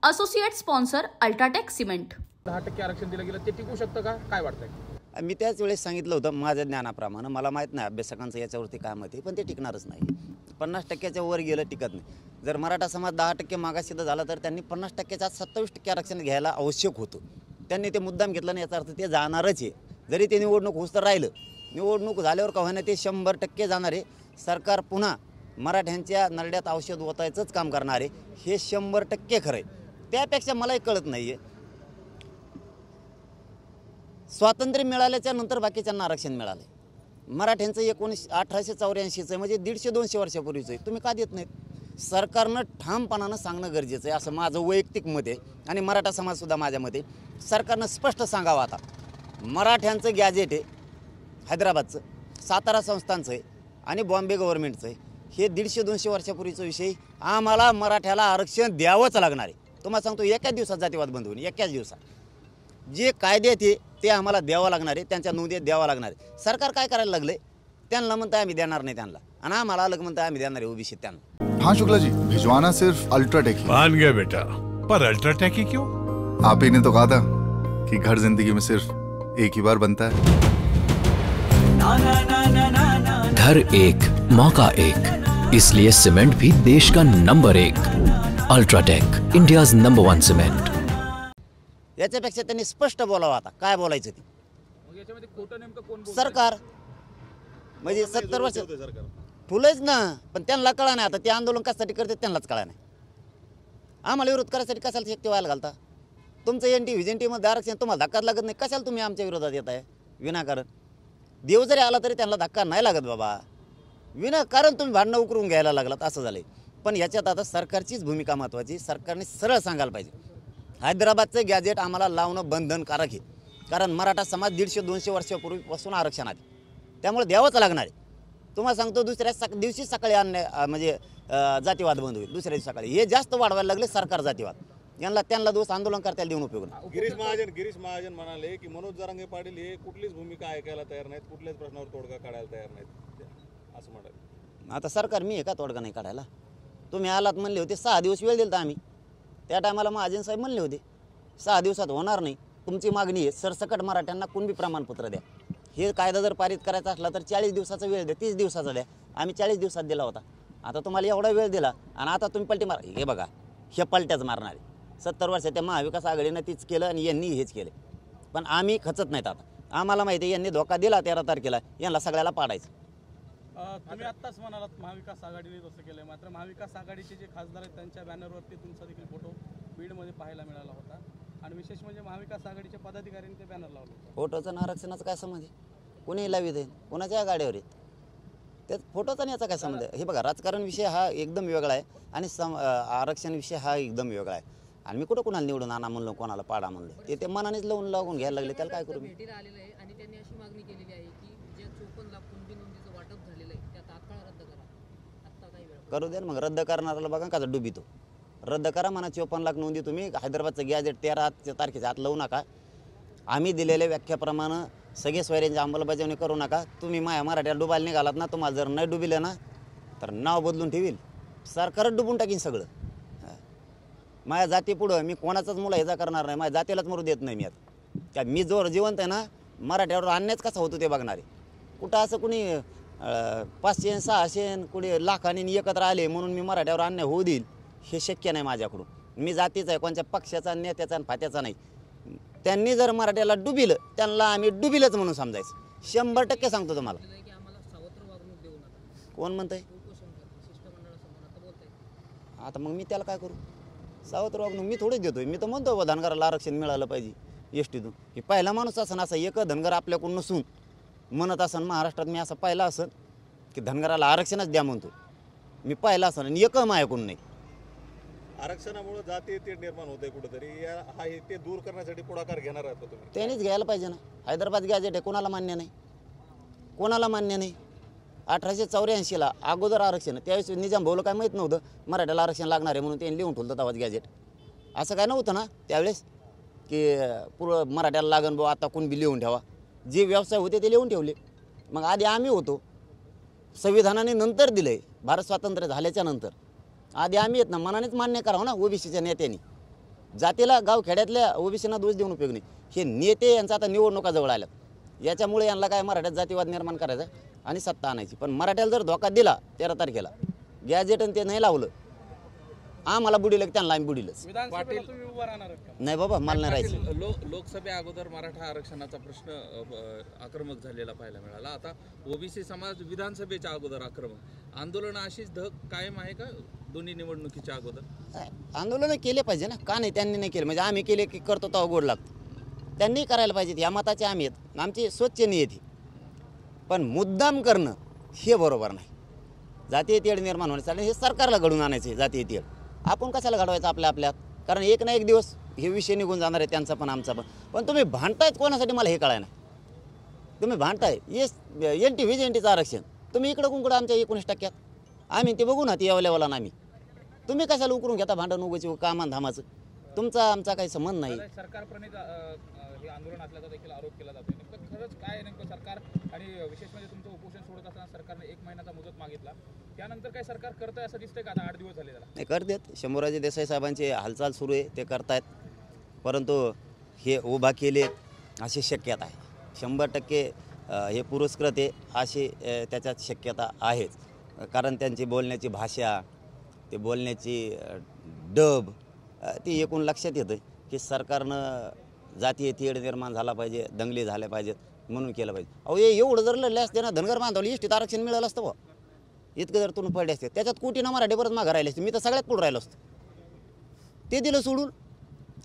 Associate sponsor UltraTech cement. 10% आरक्षण दिलं गेलं ते टिकू शकतं का, काय वाटतंय? मी त्याच वेळेस सांगितलं होतं माझ्या ज्ञानाप्रमाणे, मला माहीत नाही अभ्यासकांचं याच्यावरती काय मत आहे, पण ते टिकणारच नाही। 50%च्या वर गेलं टिकत नाही। जर मराठा समाज 10% मागासलेला झाला तर त्यांनी 50%च्या 27% आरक्षण घ्यायला आवश्यक होतं। त्यांनी ते मुद्दाम घेतलं नाही, याचा अर्थ ते जाणारच आहे। जरी ते निवडणूक होस तर राहिलं, निवडणूक झाल्यावर का होईना ते 100% जाणार आहे। सरकार पुन्हा मराठ्यांच्या नरड्यात औषध ओतायचंच काम करणार आहे, हे 100% खरं आहे। त्यापेक्षा मलाही कळत नाही आहे, स्वातंत्र्य मिळाल्याच्या नंतर बाकीच्यांना आरक्षण मिळालं, मराठ्यांचं 1884चं म्हणजे 150-200 वर्षापूर्वीचं आहे, तुम्ही का देत नाहीत? सरकारनं ठामपणानं सांगणं गरजेचं आहे, असं माझं वैयक्तिक मत आहे। आणि मराठा समाजसुद्धा माझ्या मते सरकारनं स्पष्ट सांगावं। आता मराठ्यांचं गॅजेट आहे हैदराबादचं, सातारा संस्थांचं आहे आणि बॉम्बे गव्हर्नमेंटचं आहे, हे 150-200 वर्षापूर्वीचा विषय। आम्हाला मराठ्याला आरक्षण द्यावंच लागणार आहे। तुम्हाला सांगतो, एकाच दिवसात जातीवाद बंद होईल, एकाच दिवसात। जे कायदे ते आम्हाला द्यावं लागणार आहे, त्यांच्या नोंदी द्यावं लागणार आहे। सरकार काय करायला लागले, त्यांना म्हणताय आम्ही देणार नाही त्यांना, आणि आम्हाला अलग म्हणताय आम्ही देणार आहे ओबीसी त्यांना। हाँ शुक्ला जी, भिजवाना सिर्फ अल्ट्राटेक ही। मान गया बेटा, पर अल्ट्राटेक ही क्यों? आप ही ने तो कहा था कि घर जिंदगी में सिर्फ एक ही बार बनता है। घर एक मौका एक, इसलिए सीमेंट भी देश का number 1। UltraTech, India's number 1 cement. याच्यापेक्षा त्यांनी स्पष्ट बोलावं। आता काय बोलायचं ते, मग याच्यामध्ये खोटं नेमकं कोण बोलतंय? सरकार म्हणजे 70 वर्ष फुलच ना, पण त्यांना कळा नाही। आता ते आंदोलन कशासाठी करते त्यांनाच कळा नाही। आम्हाला विरोध करायसाठी कशाला शक्ती व्हायला घालता? तुमचं एनटी व्हिजेंटीमध्ये आरक्षण तुम्हाला धक्काच लागत नाही, कशाला तुम्ही आमच्या विरोधात येत आहे विनाकारण? देव जरी आला तरी त्यांना धक्का नाही लागत बाबा, विनाकारण तुम्ही भांडणं उकरून घ्यायला लागलात, असं झालंय। पण याच्यात आता सरकारचीच भूमिका महत्त्वाची, सरकारने सरळ सांगायला पाहिजे हैदराबादचं गॅजेट आम्हाला लावणं बंधनकारक आहे, कारण मराठा समाज 150-200 वर्षापूर्वीपासून आरक्षणात आहे, त्यामुळे द्यावंच लागणार आहे। तुम्हाला सांगतो, दुसऱ्या दिवशी सकाळी म्हणजे जातीवाद बंद होईल, दुसऱ्या दिवशी सकाळी। हे जास्त वाढवायला लागले सरकार जातीवाद, त्यांना दोष आंदोलन करतायला देऊन उपयोग नाही। गिरीश महाजन म्हणाले की मनोज जरांगे पाटील हे कुठलीच भूमिका ऐकायला तयार नाहीत, कुठल्याच प्रश्नावर तोडगा काढायला तयार नाहीत, असं म्हणाले। आता सरकार मी आहे का तोडगा नाही काढायला? तुम्ही आलात म्हणले होते, 6 दिवस वेळ दिला आम्ही, त्या टायमाला महाजन साहेब म्हणले होते 6 दिवसात होणार नाही, तुमची मागणी आहे सरसकट मराठ्यांना कुणबी प्रमाणपत्र द्या। हे कायदा जर पारित करायचा असला तर 40 दिवसाचा वेळ द्या, 30 दिवसाचा द्या। आम्ही 40 दिवसात दिला होता, आता तुम्हाला एवढा वेळ दिला आणि आता तुम्ही पलटी मार। हे बघा, हे पलट्याच मारणारे 70 वर्षाच्या महाविकास आघाडीनं तीच केलं आणि यांनी हेच केले, पण आम्ही खचत नाहीत। आता आम्हाला माहिती आहे यांनी धोका दिला 13 तारखेला, यांना सगळ्याला पाडायचं। तुम्ही आत्ताच म्हणालात महाविकास आघाडीने तसं केलं, मात्र महाविकास आघाडीचे जे खासदार आहेत त्यांच्या बॅनरवरती तुमचा देखील फोटो बीडमध्ये पाहायला मिळाला होता, आणि विशेष म्हणजे महाविकास आघाडीच्या पदाधिकाऱ्यांनी ते बॅनर लावलं। फोटोचं आणि आरक्षणाचं काय संबंध आहे? कोणी लावित आहे, कोणाच्या गाड्यावर आहेत, त्यात फोटोचा आणि याचा काय संबंध आहे? हे बघा, राजकारण विषय हा एकदम वेगळा आहे आणि आरक्षण विषय हा एकदम वेगळा आहे। आणि मी कुठं कोणाला निवडून आणा म्हणलं, कोणाला पाडा म्हणलं, ते मनानेच लागून घ्यायला लागले, त्याला काय करू? भेटीला आलेलं आहे आणि त्यांनी अशी मागणी केलेली आहे की जे 54 लाख कुणबी नोंदीचं वाटप झालेलं आहे त्या तात्काळ रद्द करा। आत्ता काही वेळ करू द्या, मग रद्द करणाराला बघा का डुबितो, रद्द करा म्हणा। 54 लाख नोंदी तुम्ही हैदराबादचं गॅजेट 13 तारखेच्या आत लावू नका। आम्ही दिलेल्या व्याख्याप्रमाणे सगळे स्वैरांची अंमलबजावणी करू नका। तुम्ही मराठ्याला डुबायला निघालात ना, तुम्हाला जर नाही डुबिलं ना तर नाव बदलून ठेवील, सरकारच डुबून टाकीन सगळं। माझ्या जाती पुढं मी कोणाचाच मुला ह्याचा करणार नाही, माझ्या जातीलाच मरू देत नाही मी। आता त्या मी जोर जिवंत आहे ना, मराठ्यावर अन्यायच कसा होतो ते बघणारे। कुठं असं कुणी 500-600 कुणी लाखांनी एकत्र आले म्हणून मी मराठ्यावर अन्याय होऊ देईल, हे शक्य नाही माझ्याकडून। मी जातीचा आहे, कोणत्या पक्षाचा, नेत्याचा आणि फात्याचा नाही। त्यांनी जर मराठ्याला डुबिलं, त्यांना आम्ही डुबिलच म्हणून समजायचं, 100% सांगतो तुम्हाला। कोण म्हणतंय? आता मग मी त्याला काय करू? सावत्र वागणूक मी थोडीच देतोय, मी तर म्हणतो धनगराला आरक्षण मिळालं पाहिजे एसटीतून। हे पहिला माणूस असन असा एक धनगर आपल्याकडून नसून म्हणत असन महाराष्ट्रात, मी असं पाहिलं असन की धनगराला आरक्षणच द्या म्हणतो मी, पाहिलं असन आणि एक माझ्याकडून नाही। आरक्षणामुळे जाती ते निर्माण होते कुठेतरी, हा ते दूर करण्यासाठी पुढाकार घेणार आहात तुम्ही? त्यांनीच घ्यायला पाहिजे ना। हैदराबाद गॅजेट आहे, कोणाला मान्य नाही, कोणाला मान्य नाही। 1884ला अगोदर आरक्षण, त्यावेळेस निजाम भाऊला काय माहीत नव्हतं मराठ्याला आरक्षण लागणार आहे म्हणून त्यांनी लिहून ठेवलं तेव्हाच गॅजेट। असं काय नव्हतं ना त्यावेळेस की पुरं मराठ्याला लागण भाऊ आता कुणबी लिहून ठेवा, जे व्यवसाय होते ते लिहून ठेवले। मग आधी आम्ही होतो, संविधानाने नंतर दिलं आहे, भारत स्वातंत्र्य झाल्याच्या नंतर। आधी आम्ही आहेत ना, मनानेच मान्य करावं ना ओबीसीच्या नेत्यांनी। जातीला गावखेड्यातल्या ओबीसीना दोष देऊन उपयोग नाही. हे नेते यांचा आता निवडणुका जवळ आल्यात, याच्यामुळे यांना काय मराठ्यात जातीवाद निर्माण करायचा आणि सत्ता आणायची. पण मराठ्याला जर धोका दिला 13 तारखेला गॅजेट आणि ते नाही लावलं, आम्हाला बुडीलं त्यांना आम्ही बुडीलच. विधानसभेला तुम्ही उभा राहणार का? नाही बाबा, मला नाही राहायचं. लोकसभे अगोदर मराठा आरक्षणाचा प्रश्न आक्रमक झालेला पाहायला मिळाला. आता ओबीसी समाज विधानसभेच्या अगोदर आक्रमक. आंदोलन अशीच धग कायम आहे का दोन्ही निवडणुकीच्या अगोदर? आंदोलन केले पाहिजे ना, का नाही? त्यांनी नाही केले म्हणजे आम्ही केले की करतो तो गोड लागतो. त्यांनी करायला पाहिजेत. या मताचे आम्ही आहेत, आमची स्वच्छ नियती. पण मुद्दाम करणं हे बरोबर नाही. जातीय तेढ निर्माण होण्यासाठी हे सरकारला घडून आणायचे. जातीय तेढ आपण कशाला घडवायचं आपल्यात? कारण एक ना एक दिवस हे विषय निघून जाणार आहे, त्यांचा पण आमचा पण. पण तुम्ही भांडतायत कोणासाठी मला हे कळाय नाही. तुम्ही भांडताय NT व्हीजेंटीचं आरक्षण, तुम्ही इकडं कुंकडं आमच्या 19% आम्ही ते बघू ना, ती यावल्यावाला ना आम्ही. तुम्ही कशाला उकरून घेता भांडण उगाच कामान धामाचं? तुमचा आमचा काही संबंध नाही. सरकारप्रणित हे आंदोलन असल्याचा देखील आरोप केला जातो. नेमकं खरंच काय नेमकं सरकार, आणि विशेष म्हणजे तुमचं उपोषण सोडत असताना सरकारने 1 महिन्याचा मुदत मागितला, त्यानंतर काय सरकार करतंय असं दिसतंय का? आता 8 दिवस झाले त्याला. नाही करतात. शंभूराजे देसाई साहेबांची हालचाल सुरू आहे, ते करतायत. परंतु हे उभा केले अशी शक्यता आहे. 100% हे पुरस्कृत आहे अशी त्याच्यात शक्यता आहेच. कारण त्यांची बोलण्याची भाषा, ते बोलण्याची डब, ती एकूण लक्षात येतं की सरकारनं जातीय तेढ निर्माण झाला पाहिजे, दंगली झाल्या पाहिजेत म्हणून केलं पाहिजे. अहो एवढं जर लढले असते ना, धनगर बांधवली एसटीत आरक्षण मिळालं असतं बा. इतकं जर तुम्ही पडले असते, त्याच्यात कोटीनं मराठी परत मागं राहिले असते. मी तर सगळ्यात पुढं राहिलो असतो. ते दिलं सोडून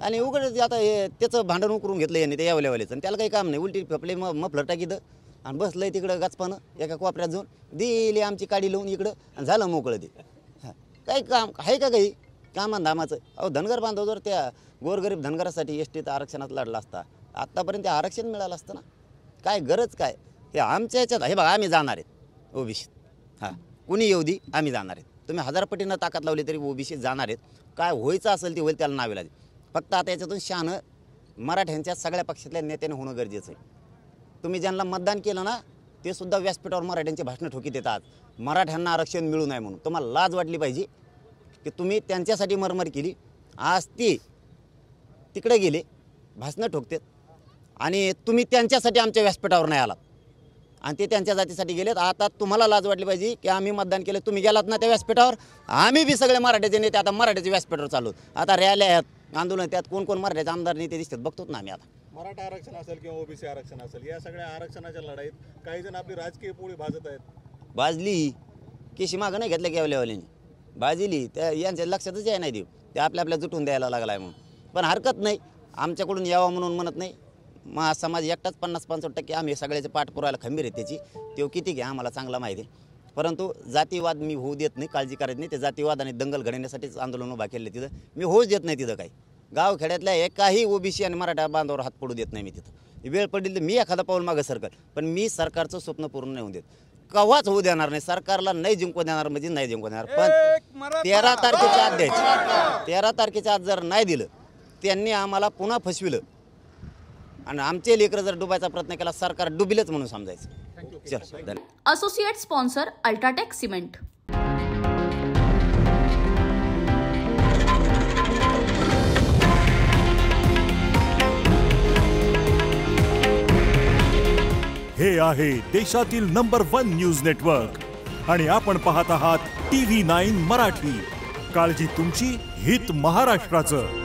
आणि उघडच आता हे त्याचं भांडण उकरून घेतलं याने ते यावल्यावालेचं, आणि त्याला काही काम नाही. उलटी फेपले मफलर टाकीतं आणि बसलंय तिकडं गचपानं एका कोपऱ्यात जाऊन, दिली आमची काडी लावून इकडं आणि झालं मोकळं. ते काही काम आहे का काही कामान धामाचं? अहो धनगर बांधव जर त्या गोरगरीब धनगरासाठी एसटीत आरक्षणात लढला असता, आत्तापर्यंत आरक्षण मिळालं असतं ना. काय गरज काय? हे आमच्या ह्याच्यात हे बघा, आम्ही जाणार आहेत ओबीसीत. हां, कुणी येऊ दे, आम्ही जाणार आहेत. तुम्ही 1000 पटीनं ताकद लावली तरी ओबीसीत जाणार आहेत. काय व्हायचं असेल ते होईल, त्याला नावे लागेल. फक्त आता याच्यातून शहाणं मराठ्यांच्या सगळ्या पक्षातल्या नेत्याने होणं गरजेचं आहे. तुम्ही ज्यांना मतदान केलं ना, ते सुद्धा व्यासपीठावर मराठ्यांची भाषणं ठोकीत येतात, मराठ्यांना आरक्षण मिळू नये म्हणून. तुम्हाला लाज वाटली पाहिजे की तुम्ही त्यांच्यासाठी मरमर केली. आज ते तिकडे गेले, भाषणं ठोकतात, आणि तुम्ही त्यांच्यासाठी आमच्या व्यासपीठावर नाही आलात, आणि ते त्यांच्या जातीसाठी गेलेत. आता तुम्हाला लाज वाटली पाहिजे की आम्ही मतदान केलं, तुम्ही गेलात ना त्या व्यासपीठावर. आम्ही बी सगळे मराठ्याचे नेते आता मराठ्याच्या व्यासपीठावर चालू. आता रॅल्या आहेत, आंदोलन, त्यात कोण कोण मराठ्याचे आमदार नेते दिसतात बघतोच ना आम्ही. आता मराठा आरक्षण असेल किंवा ओबीसी आरक्षण असेल, या सगळ्या आरक्षणाच्या लढाईत काही जण आपली राजकीय पोळी भाजत आहेत. बाजली केशी मागं नाही घेतल्या गेवल्यावाल्याने, बाजली त्या यांच्या लक्षातच याय नाही देऊ. ते आपल्या जुटून द्यायला लागला आहे म्हणून. पण हरकत नाही, आमच्याकडून यावं म्हणून म्हणत नाही. मग समाज एकटाच 50-65% आम्ही सगळ्याचे पाठपुरायला खंबीर आहे त्याची. तो किती घ्या आम्हाला चांगला माहिती आहे. परंतु जातीवाद मी होऊ देत नाही, काळजी करायची नाही. ते जातीवाद आणि दंगल घडवण्यासाठीच आंदोलन उभा केलं तिथं. मी होऊच देत नाही तिथं काही. गावखेड्यातल्या एकाही ओबीसी आणि मराठा बांधावर हात पडू देत नाही मी तिथं. वेळ पडली तर मी एखादा पाऊल मागं सरकार, पण मी सरकारचं स्वप्न पूर्ण नाही होऊ देत, कव्हाच होऊ देणार नाही. सरकारला नाही जिंकू देणार म्हणजे नाही जिंकू देणार. पण 13 तारखेच्या आत द्यायचं. 13 तारखेच्या आत जर नाही दिलं, त्यांनी आम्हाला पुन्हा फसविलं आणि आमचे लेकरं जर डुबायचा प्रयत्न केला, सरकार डुबिलच म्हणून समजायचं. चल, धन्यवाद. Associate sponsor UltraTech cement. हे आहे देशातील नंबर 1 न्यूज नेटवर्क आणि आपण पाहत आहात TV9 मराठी. काळजी तुमची, हित महाराष्ट्राचं.